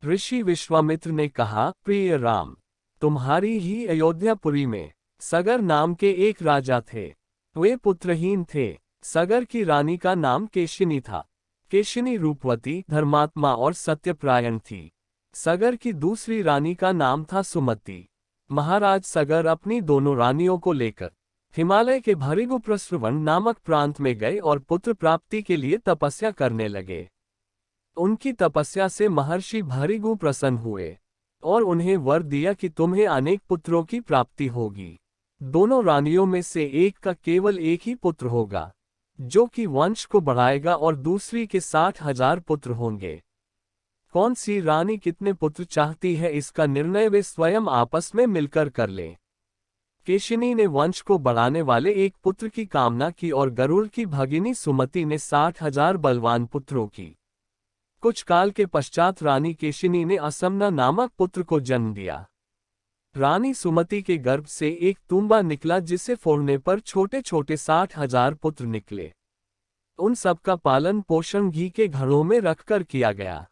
ऋषि विश्वामित्र ने कहा, प्रिय राम, तुम्हारी ही अयोध्यापुरी में सगर नाम के एक राजा थे। वे पुत्रहीन थे। सगर की रानी का नाम केशिनी था। केशिनी रूपवती, धर्मात्मा और सत्यप्रायण थी। सगर की दूसरी रानी का नाम था सुमति। महाराज सगर अपनी दोनों रानियों को लेकर हिमालय के भृगुप्रस्रवण नामक प्रांत में गए और पुत्र प्राप्ति के लिए तपस्या करने लगे। उनकी तपस्या से महर्षि भृगु प्रसन्न हुए और उन्हें वर दिया कि तुम्हें अनेक पुत्रों की प्राप्ति होगी। दोनों रानियों में से एक का केवल एक ही पुत्र होगा, जो कि वंश को बढ़ाएगा, और दूसरी के 60,000 पुत्र होंगे। कौन सी रानी कितने पुत्र चाहती है, इसका निर्णय वे स्वयं आपस में मिलकर कर लें। केशिनी ने वंश को बढ़ाने वाले एक पुत्र की कामना की और गरुड़ की भगिनी सुमति ने 60,000 बलवान पुत्रों की। कुछ काल के पश्चात रानी केशिनी ने असमना नामक पुत्र को जन्म दिया। रानी सुमति के गर्भ से एक तुम्बा निकला, जिसे फोड़ने पर छोटे छोटे 60,000 पुत्र निकले। उन सब का पालन पोषण घी के घड़ों में रखकर किया गया।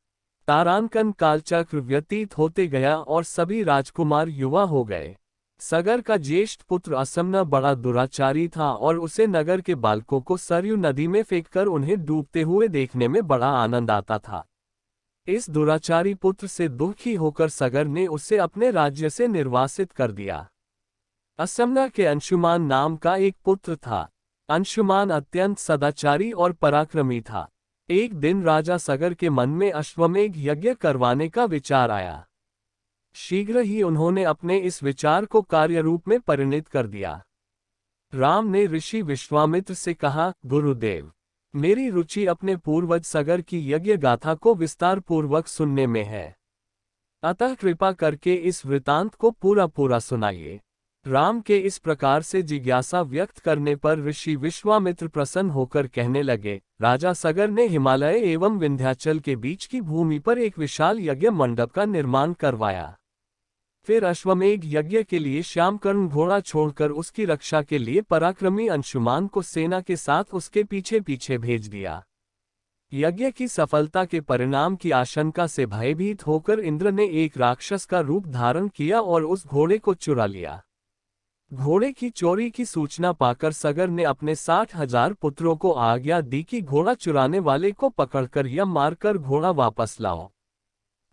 तारांकन कालचक्र व्यतीत होते गया और सभी राजकुमार युवा हो गए। सगर का ज्येष्ठ पुत्र असमना बड़ा दुराचारी था और उसे नगर के बालकों को सरयू नदी में फेंककर उन्हें डूबते हुए देखने में बड़ा आनंद आता था। इस दुराचारी पुत्र से दुखी होकर सगर ने उसे अपने राज्य से निर्वासित कर दिया। असमना के अंशुमान नाम का एक पुत्र था। अंशुमान अत्यंत सदाचारी और पराक्रमी था। एक दिन राजा सगर के मन में अश्वमेघ यज्ञ करवाने का विचार आया। शीघ्र ही उन्होंने अपने इस विचार को कार्य रूप में परिणत कर दिया। राम ने ऋषि विश्वामित्र से कहा, गुरुदेव, मेरी रुचि अपने पूर्वज सगर की यज्ञ गाथा को विस्तार पूर्वक सुनने में है। अतः कृपा करके इस वृतांत को पूरा पूरा सुनाइए। राम के इस प्रकार से जिज्ञासा व्यक्त करने पर ऋषि विश्वामित्र प्रसन्न होकर कहने लगे, राजा सगर ने हिमालय एवं विंध्याचल के बीच की भूमि पर एक विशाल यज्ञ मंडप का निर्माण करवाया। फिर अश्वमेघ यज्ञ के लिए श्यामकर्ण घोड़ा छोड़कर उसकी रक्षा के लिए पराक्रमी अंशुमान को सेना के साथ उसके पीछे पीछे भेज दिया। यज्ञ की सफलता के परिणाम की आशंका से भयभीत होकर इंद्र ने एक राक्षस का रूप धारण किया और उस घोड़े को चुरा लिया। घोड़े की चोरी की सूचना पाकर सगर ने अपने 60,000 पुत्रों को आज्ञा दी कि घोड़ा चुराने वाले को पकड़कर या मारकर घोड़ा वापस लाओ।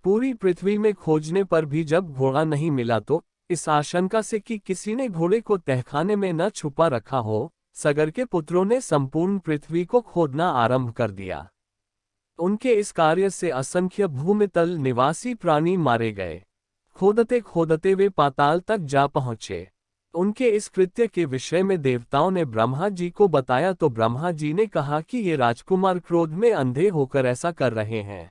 पूरी पृथ्वी में खोजने पर भी जब घोड़ा नहीं मिला तो इस आशंका से कि किसी ने घोड़े को तहखाने में न छुपा रखा हो, सगर के पुत्रों ने संपूर्ण पृथ्वी को खोदना आरंभ कर दिया। उनके इस कार्य से असंख्य भूमितल निवासी प्राणी मारे गए। खोदते खोदते वे पाताल तक जा पहुंचे। उनके इस कृत्य के विषय में देवताओं ने ब्रह्मा जी को बताया तो ब्रह्मा जी ने कहा कि ये राजकुमार क्रोध में अंधे होकर ऐसा कर रहे हैं।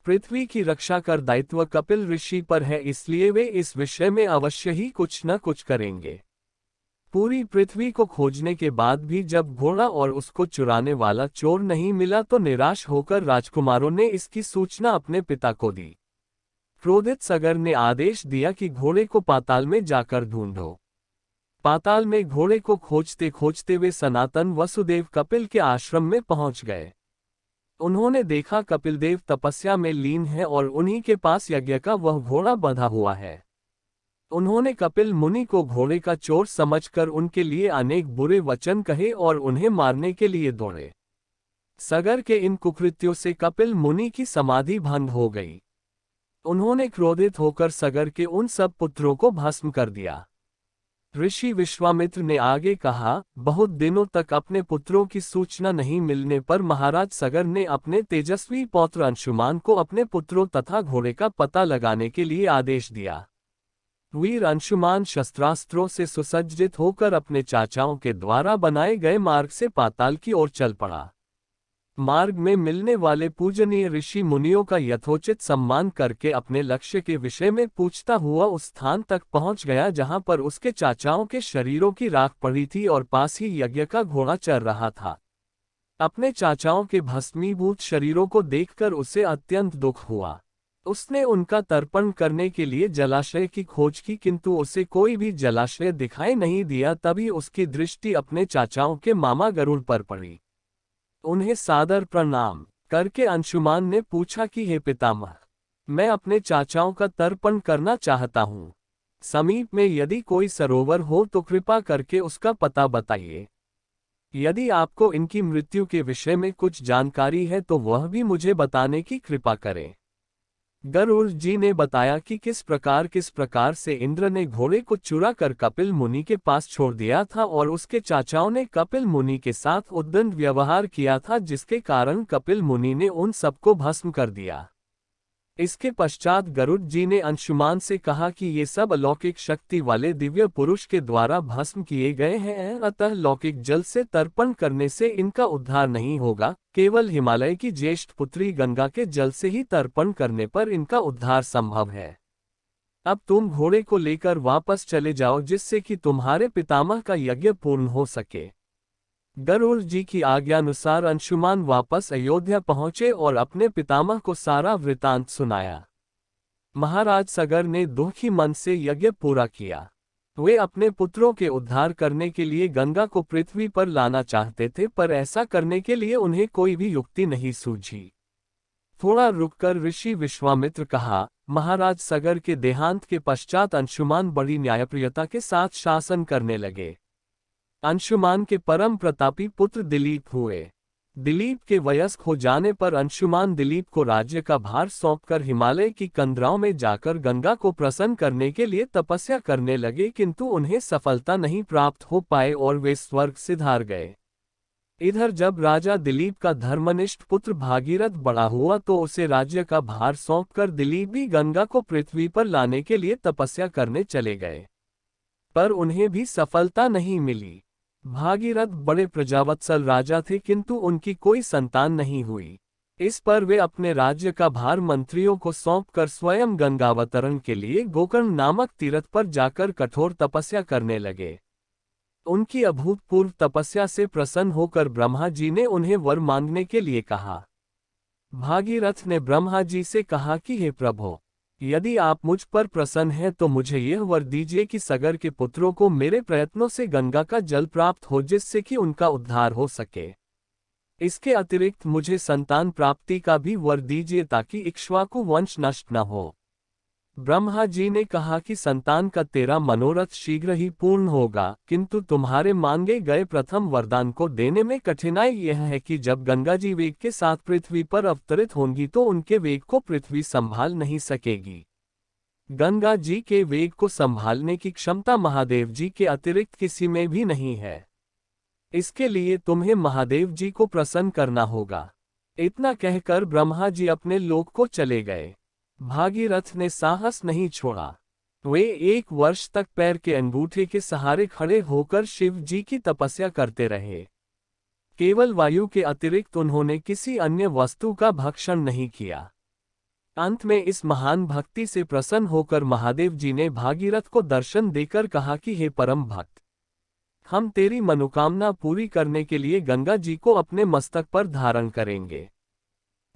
पृथ्वी की रक्षा कर दायित्व कपिल ऋषि पर है, इसलिए वे इस विषय में अवश्य ही कुछ न कुछ करेंगे। पूरी पृथ्वी को खोजने के बाद भी जब घोड़ा और उसको चुराने वाला चोर नहीं मिला तो निराश होकर राजकुमारों ने इसकी सूचना अपने पिता को दी। क्रोधित सगर ने आदेश दिया कि घोड़े को पाताल में जाकर ढूंढो। पाताल में घोड़े को खोजते खोजते वे सनातन वसुदेव कपिल के आश्रम में पहुंच गए। उन्होंने देखा कपिलदेव तपस्या में लीन है और उन्हीं के पास यज्ञ का वह घोड़ा बंधा हुआ है। उन्होंने कपिल मुनि को घोड़े का चोर समझकर उनके लिए अनेक बुरे वचन कहे और उन्हें मारने के लिए दौड़े। सगर के इन कुकृत्यों से कपिल मुनि की समाधि भंग हो गई। उन्होंने क्रोधित होकर सगर के उन सब पुत्रों को भस्म कर दिया। ऋषि विश्वामित्र ने आगे कहा, बहुत दिनों तक अपने पुत्रों की सूचना नहीं मिलने पर महाराज सगर ने अपने तेजस्वी पौत्र अंशुमान को अपने पुत्रों तथा घोड़े का पता लगाने के लिए आदेश दिया। वीर अंशुमान शस्त्रास्त्रों से सुसज्जित होकर अपने चाचाओं के द्वारा बनाए गए मार्ग से पाताल की ओर चल पड़ा। मार्ग में मिलने वाले पूजनीय ऋषि मुनियों का यथोचित सम्मान करके अपने लक्ष्य के विषय में पूछता हुआ उस स्थान तक पहुंच गया जहां पर उसके चाचाओं के शरीरों की राख पड़ी थी और पास ही यज्ञ का घोड़ा चल रहा था। अपने चाचाओं के भस्मीभूत शरीरों को देखकर उसे अत्यंत दुख हुआ। उसने उनका तर्पण करने के लिए जलाशय की खोज की, किंतु उसे कोई भी जलाशय दिखाई नहीं दिया। तभी उसकी दृष्टि अपने चाचाओं के मामा गरुड़ पर पड़ी। उन्हें सादर प्रणाम करके अंशुमान ने पूछा कि हे पितामह, मैं अपने चाचाओं का तर्पण करना चाहता हूँ। समीप में यदि कोई सरोवर हो तो कृपा करके उसका पता बताइए। यदि आपको इनकी मृत्यु के विषय में कुछ जानकारी है तो वह भी मुझे बताने की कृपा करें। गरुड़ जी ने बताया कि किस प्रकार से इंद्र ने घोड़े को चुरा कर कपिल मुनि के पास छोड़ दिया था और उसके चाचाओं ने कपिल मुनि के साथ उद्दंड व्यवहार किया था, जिसके कारण कपिल मुनि ने उन सबको भस्म कर दिया। इसके पश्चात गरुड़ जी ने अंशुमान से कहा कि ये सब अलौकिक शक्ति वाले दिव्य पुरुष के द्वारा भस्म किए गए हैं, अतः लौकिक जल से तर्पण करने से इनका उद्धार नहीं होगा, केवल हिमालय की ज्येष्ठ पुत्री गंगा के जल से ही तर्पण करने पर इनका उद्धार संभव है। अब तुम घोड़े को लेकर वापस चले जाओ जिससे कि तुम्हारे पितामह का यज्ञ पूर्ण हो सके। गरुड़ जी की आज्ञानुसार अंशुमान वापस अयोध्या पहुंचे और अपने पितामह को सारा वृतांत सुनाया। महाराज सगर ने दुखी मन से यज्ञ पूरा किया। वे अपने पुत्रों के उद्धार करने के लिए गंगा को पृथ्वी पर लाना चाहते थे, पर ऐसा करने के लिए उन्हें कोई भी युक्ति नहीं सूझी। थोड़ा रुककर ऋषि विश्वामित्र कहा, महाराज सगर के देहांत के पश्चात अंशुमान बड़ी न्यायप्रियता के साथ शासन करने लगे। अंशुमान के परम प्रतापी पुत्र दिलीप हुए। दिलीप के वयस्क हो जाने पर अंशुमान दिलीप को राज्य का भार सौंपकर हिमालय की कंदराओं में जाकर गंगा को प्रसन्न करने के लिए तपस्या करने लगे, किंतु उन्हें सफलता नहीं प्राप्त हो पाए और वे स्वर्ग सिधार गए। इधर जब राजा दिलीप का धर्मनिष्ठ पुत्र भागीरथ बड़ा हुआ तो उसे राज्य का भार सौंपकर दिलीप भी गंगा को पृथ्वी पर लाने के लिए तपस्या करने चले गए, पर उन्हें भी सफलता नहीं मिली। भागीरथ बड़े प्रजावत्सल राजा थे, किंतु उनकी कोई संतान नहीं हुई। इस पर वे अपने राज्य का भार मंत्रियों को सौंपकर स्वयं गंगावतरण के लिए गोकर्ण नामक तीर्थ पर जाकर कठोर तपस्या करने लगे। उनकी अभूतपूर्व तपस्या से प्रसन्न होकर ब्रह्मा जी ने उन्हें वर मांगने के लिए कहा। भागीरथ ने ब्रह्मा जी से कहा कि हे प्रभु, यदि आप मुझ पर प्रसन्न हैं तो मुझे यह वर दीजिए कि सगर के पुत्रों को मेरे प्रयत्नों से गंगा का जल प्राप्त हो, जिससे कि उनका उद्धार हो सके। इसके अतिरिक्त मुझे संतान प्राप्ति का भी वर दीजिए ताकि इक्ष्वाकु वंश नष्ट न हो। ब्रह्मा जी ने कहा कि संतान का तेरा मनोरथ शीघ्र ही पूर्ण होगा, किंतु तुम्हारे मांगे गए प्रथम वरदान को देने में कठिनाई यह है कि जब गंगा जी वेग के साथ पृथ्वी पर अवतरित होंगी तो उनके वेग को पृथ्वी संभाल नहीं सकेगी। गंगा जी के वेग को संभालने की क्षमता महादेव जी के अतिरिक्त किसी में भी नहीं है। इसके लिए तुम्हें महादेव जी को प्रसन्न करना होगा। इतना कहकर ब्रह्मा जी अपने लोक को चले गए। भागीरथ ने साहस नहीं छोड़ा। वे 1 वर्ष तक पैर के अंगूठे के सहारे खड़े होकर शिव जी की तपस्या करते रहे। केवल वायु के अतिरिक्त उन्होंने किसी अन्य वस्तु का भक्षण नहीं किया। अंत में इस महान भक्ति से प्रसन्न होकर महादेव जी ने भागीरथ को दर्शन देकर कहा कि हे परम भक्त, हम तेरी मनोकामना पूरी करने के लिए गंगा जी को अपने मस्तक पर धारण करेंगे।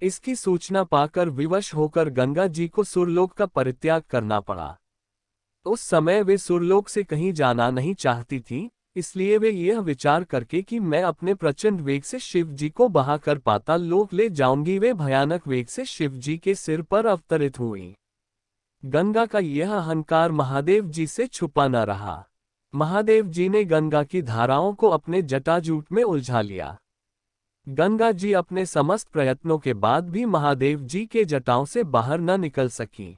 इसकी सूचना पाकर विवश होकर गंगा जी को सुरलोक का परित्याग करना पड़ा। उस समय वे सुरलोक से कहीं जाना नहीं चाहती थी, इसलिए वे यह विचार करके कि मैं अपने प्रचंड वेग से शिव जी को बहाकर पाताल लोक ले जाऊंगी, वे भयानक वेग से शिव जी के सिर पर अवतरित हुई। गंगा का यह अहंकार महादेव जी से छुपा न रहा। महादेव जी ने गंगा की धाराओं को अपने जटाजूट में उलझा लिया। गंगा जी अपने समस्त प्रयत्नों के बाद भी महादेव जी के जटाओं से बाहर न निकल सकी।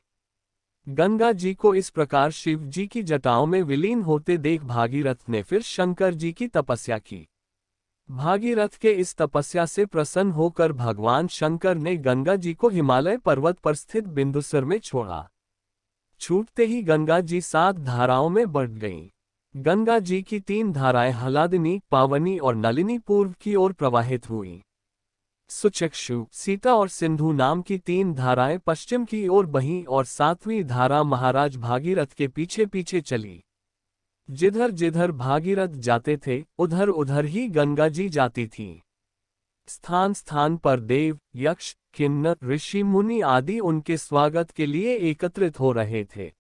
गंगा जी को इस प्रकार शिव जी की जटाओं में विलीन होते देख भागीरथ ने फिर शंकर जी की तपस्या की। भागीरथ के इस तपस्या से प्रसन्न होकर भगवान शंकर ने गंगा जी को हिमालय पर्वत पर स्थित बिंदुसर में छोड़ा। छूटते ही गंगा जी 7 धाराओं में बढ़ गईं। गंगा जी की 3 धाराएं हलादिनी, पावनी और नलिनी पूर्व की ओर प्रवाहित हुईं। सुचक्षु, सीता और सिंधु नाम की 3 धाराएं पश्चिम की ओर बहीं और 7वीं धारा महाराज भागीरथ के पीछे पीछे चली। जिधर जिधर भागीरथ जाते थे उधर उधर ही गंगा जी जाती थीं। स्थान स्थान पर देव, यक्ष, किन्नर, ऋषि मुनि आदि उनके स्वागत के लिए एकत्रित हो रहे थे।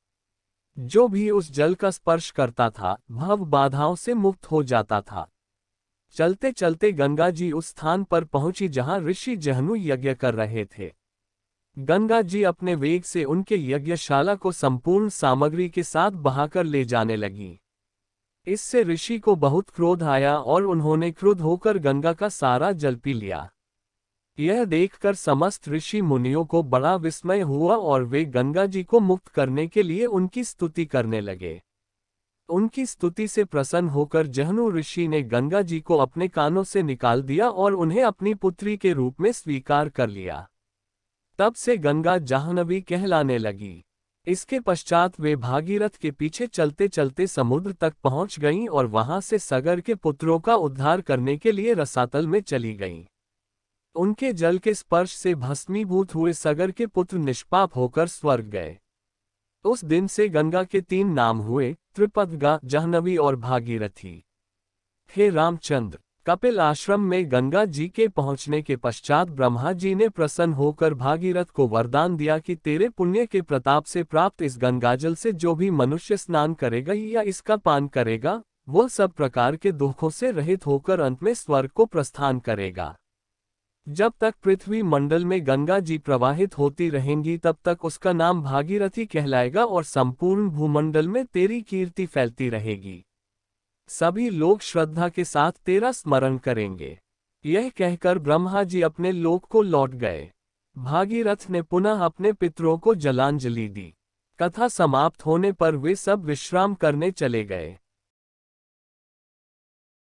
जो भी उस जल का स्पर्श करता था भव बाधाओं से मुक्त हो जाता था। चलते चलते गंगा जी उस स्थान पर पहुंची जहां ऋषि जहनु यज्ञ कर रहे थे। गंगा जी अपने वेग से उनके यज्ञशाला को संपूर्ण सामग्री के साथ बहाकर ले जाने लगी। इससे ऋषि को बहुत क्रोध आया और उन्होंने क्रुद्ध होकर गंगा का सारा जल पी लिया। यह देखकर समस्त ऋषि मुनियों को बड़ा विस्मय हुआ और वे गंगा जी को मुक्त करने के लिए उनकी स्तुति करने लगे। उनकी स्तुति से प्रसन्न होकर जहनु ऋषि ने गंगा जी को अपने कानों से निकाल दिया और उन्हें अपनी पुत्री के रूप में स्वीकार कर लिया। तब से गंगा जाह्नवी कहलाने लगी। इसके पश्चात वे भागीरथ के पीछे चलते चलते समुद्र तक पहुंच गईं और वहां से सगर के पुत्रों का उद्धार करने के लिए रसातल में चली गईं। उनके जल के स्पर्श से भस्मीभूत हुए सगर के पुत्र निष्पाप होकर स्वर्ग गए। उस दिन से गंगा के 3 नाम हुए, त्रिपदगा, जाह्नवी और भागीरथी। हे रामचंद्र, कपिल आश्रम में गंगा जी के पहुंचने के पश्चात ब्रह्मा जी ने प्रसन्न होकर भागीरथ को वरदान दिया कि तेरे पुण्य के प्रताप से प्राप्त इस गंगाजल से जो भी मनुष्य स्नान करेगा या इसका पान करेगा, वह सब प्रकार के दुखों से रहित होकर अंत में स्वर्ग को प्रस्थान करेगा। जब तक पृथ्वी मंडल में गंगा जी प्रवाहित होती रहेंगी तब तक उसका नाम भागीरथी कहलाएगा और संपूर्ण भूमंडल में तेरी कीर्ति फैलती रहेगी। सभी लोग श्रद्धा के साथ तेरा स्मरण करेंगे। यह कहकर ब्रह्मा जी अपने लोक को लौट गए। भागीरथ ने पुनः अपने पितरों को जलांजलि दी। कथा समाप्त होने पर वे सब विश्राम करने चले गए।